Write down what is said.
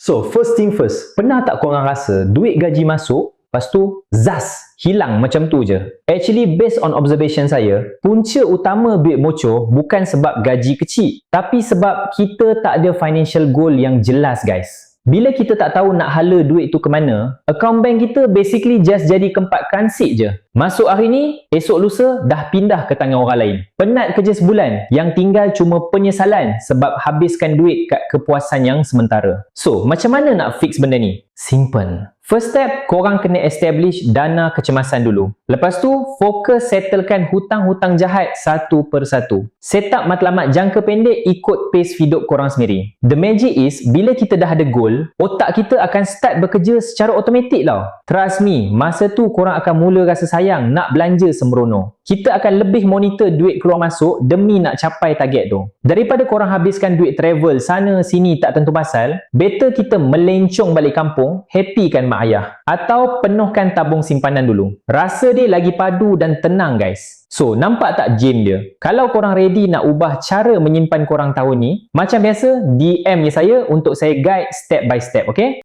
So, first thing first, pernah tak korang rasa duit gaji masuk, lepas tu zas, hilang macam tu je? Actually, based on observation saya, punca utama duit bocor bukan sebab gaji kecil, tapi sebab kita tak ada financial goal yang jelas, guys. Bila kita tak tahu nak hala duit tu ke mana, akaun bank kita basically just jadi kempat transit je. Masuk hari ni, esok lusa dah pindah ke tangan orang lain. Penat kerja sebulan, yang tinggal cuma penyesalan sebab habiskan duit kat kepuasan yang sementara. So, macam mana nak fix benda ni? Simple. First step, korang kena establish dana kecemasan dulu. Lepas tu, fokus settlekan hutang-hutang jahat satu persatu. Set up matlamat jangka pendek ikut pace hidup korang sendiri. The magic is, bila kita dah ada goal, otak kita akan start bekerja secara automatik tau. Trust me, masa tu korang akan mula rasa sayang nak belanja sembrono. Kita akan lebih monitor duit keluar masuk demi nak capai target tu. Daripada korang habiskan duit travel sana sini tak tentu pasal, better kita melencong balik kampung, happykan mak ayah. Atau penuhkan tabung simpanan dulu. Rasa dia lagi padu dan tenang, guys. So, nampak tak game dia? Kalau korang ready nak ubah cara menyimpan korang tahun ni, macam biasa, DM je saya untuk saya guide step by step, okay?